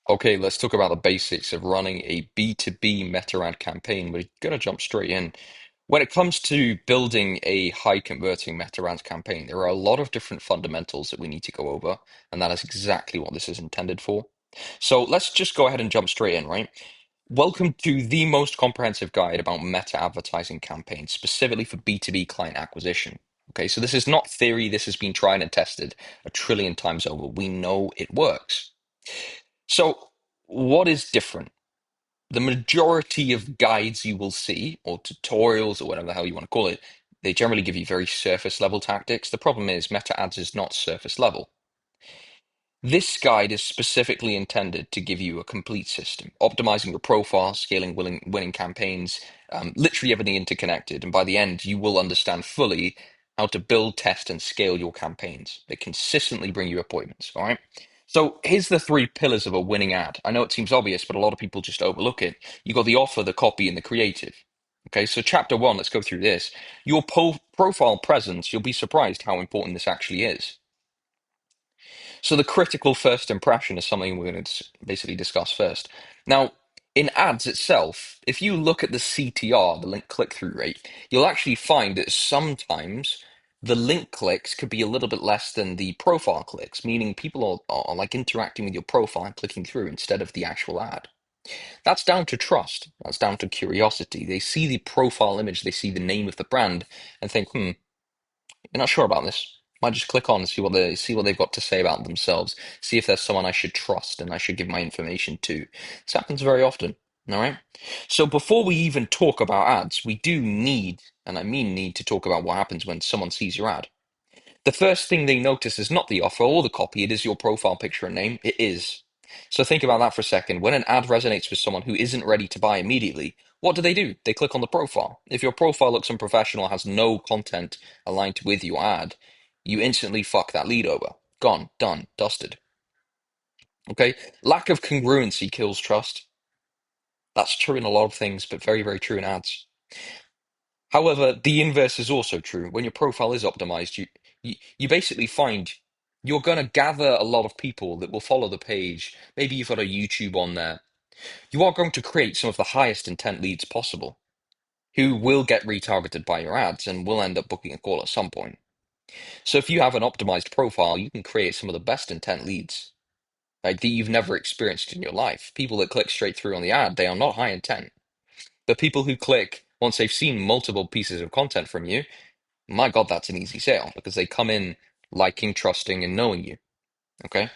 Okay, let's talk about the basics of running a B2B meta ad campaign. We're going to jump straight in. When it comes to building a high converting meta ad campaign, there are a lot of different fundamentals that we need to go over, and that is exactly what this is intended for. So let's just go ahead and jump straight in, right? Welcome to the most comprehensive guide about meta advertising campaigns, specifically for B2B client acquisition. Okay, so this is not theory, this has been tried and tested a trillion times over. We know it works. So, what is different? The majority of guides you will see, or tutorials, or whatever the hell you want to call it, they generally give you very surface level tactics. The problem is meta ads is not surface level. This guide is specifically intended to give you a complete system, optimizing your profile, scaling winning campaigns, literally everything interconnected. And by the end, you will understand fully how to build, test, and scale your campaigns. They consistently bring you appointments. All right. So here's the three pillars of a winning ad. I know it seems obvious, but a lot of people just overlook it. You got the offer, the copy, and the creative. Okay, so chapter one, let's go through this. Your profile presence, you'll be surprised how important this actually is. So the critical first impression is something we're going to basically discuss first. Now, in ads itself, if you look at the CTR, the link click-through rate, you'll actually find that sometimes the link clicks could be a little bit less than the profile clicks, meaning people are like interacting with your profile and clicking through instead of the actual ad. That's down to trust. That's down to curiosity. They see the profile image, they see the name of the brand and think, you're not sure about this. Might just click on and see what they've got to say about themselves. See if there's someone I should trust and I should give my information to. This happens very often. All right. So before we even talk about ads, we do need, and I mean need, to talk about what happens when someone sees your ad. The first thing they notice is not the offer or the copy, it is your profile picture and name. It is. So think about that for a second. When an ad resonates with someone who isn't ready to buy immediately, what do? They click on the profile. If your profile looks unprofessional, has no content aligned with your ad, you instantly fuck that lead over. Gone, done, dusted. Okay? Lack of congruency kills trust. That's true in a lot of things, but very, very true in ads. However, the inverse is also true. When your profile is optimized, you basically find you're going to gather a lot of people that will follow the page. Maybe you've got a YouTube on there. You are going to create some of the highest intent leads possible who will get retargeted by your ads and will end up booking a call at some point. So if you have an optimized profile, you can create some of the best intent leads like that you've never experienced in your life. People that click straight through on the ad, they are not high intent. The people who click once they've seen multiple pieces of content from you, my God, that's an easy sale because they come in liking, trusting, and knowing you. Okay.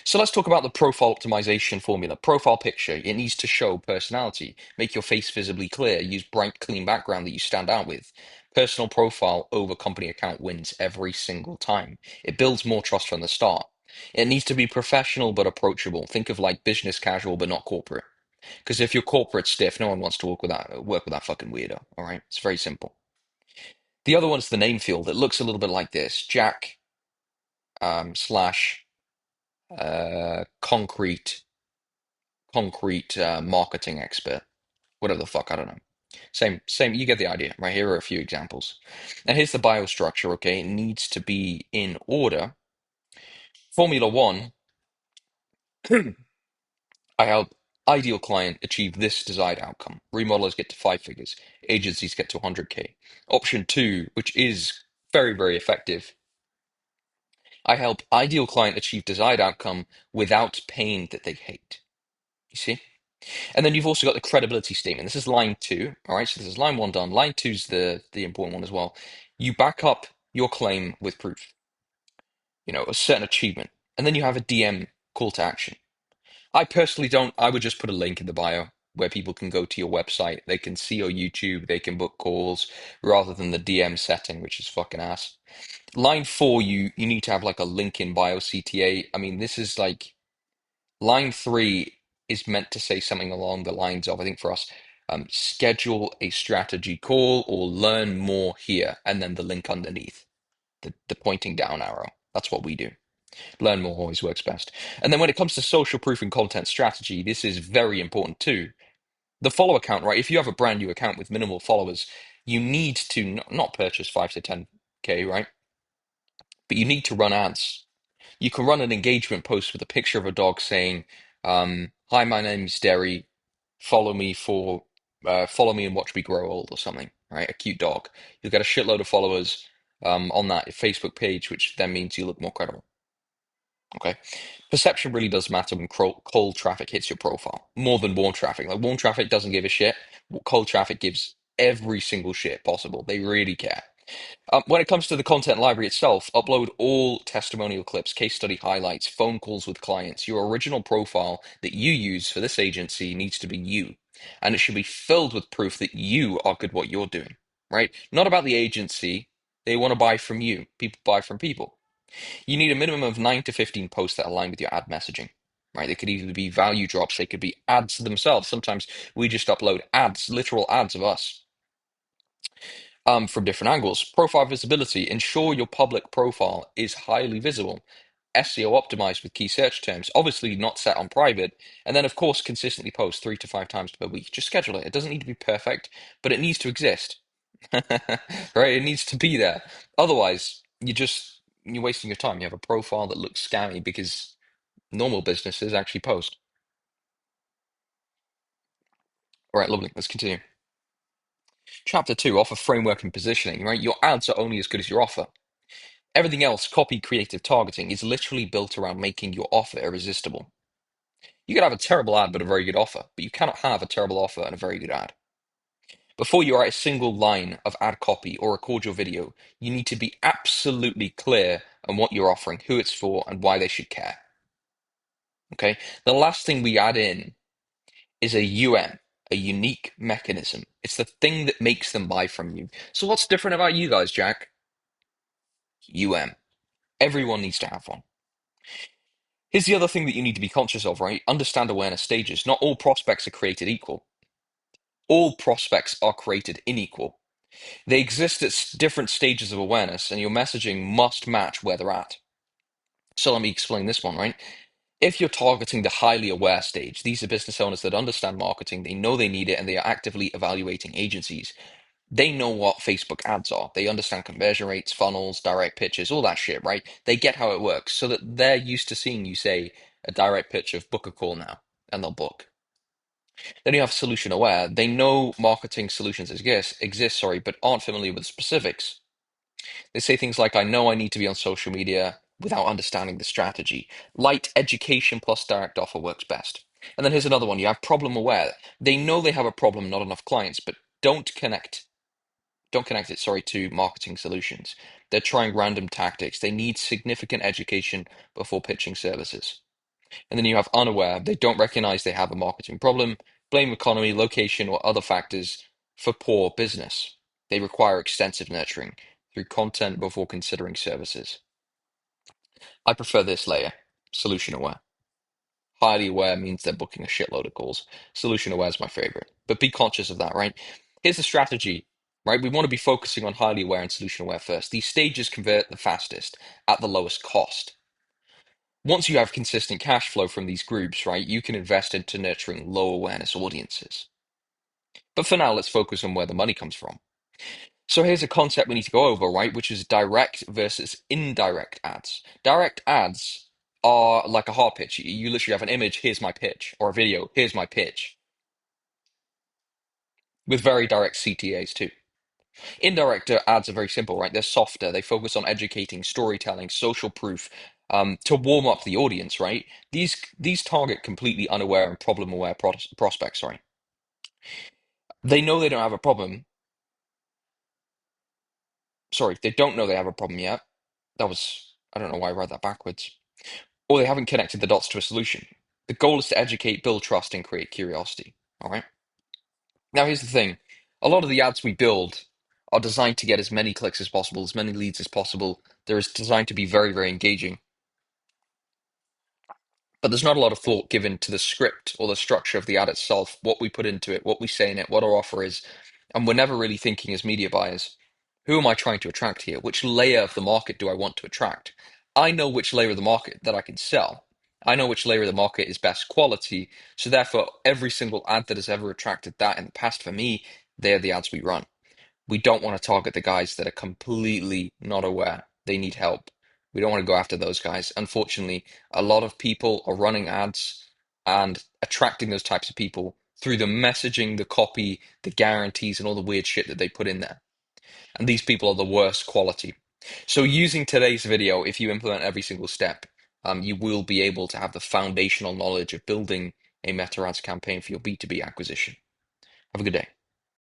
So let's talk about the profile optimization formula. Profile picture, it needs to show personality. Make your face visibly clear. Use bright, clean background that you stand out with. Personal profile over company account wins every single time. It builds more trust from the start. It needs to be professional but approachable. Think of like business casual but not corporate. Because if you're corporate stiff, no one wants to work with that fucking weirdo. All right, it's very simple. The other one's the name field. It looks a little bit like this: Jack slash concrete marketing expert, whatever the fuck, I don't know. Same. You get the idea, right? Here are a few examples. And here's the bio structure. Okay, it needs to be in order. Formula One, I help ideal client achieve this desired outcome. Remodelers get to five figures. Agencies get to 100K. Option two, which is very, very effective. I help ideal client achieve desired outcome without pain that they hate. You see? And then you've also got the credibility statement. This is line two. All right, so this is line one done. Line two's the important one as well. You back up your claim with proof, a certain achievement, and then you have a DM call to action. I personally don't. I would just put a link in the bio where people can go to your website. They can see your YouTube. They can book calls rather than the DM setting, which is fucking ass. Line four, you need to have like a link in bio CTA. I mean, this is like line three is meant to say something along the lines of, I think for us, schedule a strategy call or learn more here, and then the link underneath, the pointing down arrow. That's what we do. Learn more always works best. And then when it comes to social proof and content strategy, this is very important too. The follower count, right? If you have a brand new account with minimal followers, you need to not purchase 5 to 10K, right? But you need to run ads. You can run an engagement post with a picture of a dog saying, "Hi, my name's Derry. Follow me for follow me and watch me grow old," or something, right? A cute dog. You'll get a shitload of followers on that Facebook page, which then means you look more credible. Okay. Perception really does matter when cold traffic hits your profile more than warm traffic. Like warm traffic doesn't give a shit. Cold traffic gives every single shit possible. They really care. When it comes to the content library itself, upload all testimonial clips, case study highlights, phone calls with clients. Your original profile that you use for this agency needs to be you. And it should be filled with proof that you are good at what you're doing, right? Not about the agency. They want to buy from you. People buy from people. You need a minimum of 9 to 15 posts that align with your ad messaging, right? They could either be value drops, they could be ads themselves. Sometimes we just upload ads, literal ads of us from different angles. Profile visibility, ensure your public profile is highly visible. SEO optimized with key search terms, obviously not set on private. And then, of course, consistently post 3 to 5 times per week. Just schedule it. It doesn't need to be perfect, but it needs to exist, right? It needs to be there. Otherwise, you're wasting your time. You have a profile that looks scammy because normal businesses actually post. All right, lovely. Let's continue. Chapter 2, offer framework and positioning, right? Your ads are only as good as your offer. Everything else, copy, creative targeting, is literally built around making your offer irresistible. You could have a terrible ad but a very good offer, but you cannot have a terrible offer and a very good ad. Before you write a single line of ad copy or record your video, you need to be absolutely clear on what you're offering, who it's for, and why they should care. Okay? The last thing we add in is a UM, a unique mechanism. It's the thing that makes them buy from you. So what's different about you guys, Jack? UM. Everyone needs to have one. Here's the other thing that you need to be conscious of, right? Understand awareness stages. Not all prospects are created equal. All prospects are created unequal. They exist at different stages of awareness, and your messaging must match where they're at. So let me explain this one, right? If you're targeting the highly aware stage, these are business owners that understand marketing, they know they need it, and they are actively evaluating agencies. They know what Facebook ads are. They understand conversion rates, funnels, direct pitches, all that shit, right? They get how it works so that they're used to seeing you say a direct pitch of book a call now, and they'll book. Then you have solution aware. They know marketing solutions exist, sorry, but aren't familiar with specifics. They say things like, I know I need to be on social media without understanding the strategy. Light education plus direct offer works best. And then here's another one. You have problem aware. They know they have a problem, not enough clients, but don't connect it, sorry, to marketing solutions. They're trying random tactics. They need significant education before pitching services. And then you have unaware. They don't recognize they have a marketing problem, blame economy, location, or other factors for poor business. They require extensive nurturing through content before considering services. I prefer this layer, solution aware. Highly aware means they're booking a shitload of calls. Solution aware is my favorite. But be conscious of that, right? Here's the strategy, right? We want to be focusing on highly aware and solution aware first. These stages convert the fastest at the lowest cost. Once you have consistent cash flow from these groups, right, you can invest into nurturing low awareness audiences. But for now, let's focus on where the money comes from. So here's a concept we need to go over, right, which is direct versus indirect ads. Direct ads are like a hard pitch. You literally have an image, here's my pitch, or a video, here's my pitch, with very direct CTAs too. Indirect ads are very simple, right? They're softer. They focus on educating, storytelling, social proof, to warm up the audience, right? These target completely unaware and problem-aware prospects, sorry. They know they don't have a problem. Sorry, they don't know they have a problem yet. I don't know why I read that backwards. Or they haven't connected the dots to a solution. The goal is to educate, build trust, and create curiosity. All right. Now, here's the thing. A lot of the ads we build are designed to get as many clicks as possible, as many leads as possible. They're designed to be very, very engaging. But there's not a lot of thought given to the script or the structure of the ad itself, what we put into it, what we say in it, what our offer is. And we're never really thinking as media buyers, who am I trying to attract here? Which layer of the market do I want to attract? I know which layer of the market that I can sell. I know which layer of the market is best quality. So therefore, every single ad that has ever attracted that in the past for me, they're the ads we run. We don't want to target the guys that are completely not aware. They need help. We don't want to go after those guys. Unfortunately, a lot of people are running ads and attracting those types of people through the messaging, the copy, the guarantees, and all the weird shit that they put in there. And these people are the worst quality. So using today's video, if you implement every single step, you will be able to have the foundational knowledge of building a meta ads campaign for your B2B acquisition. Have a good day.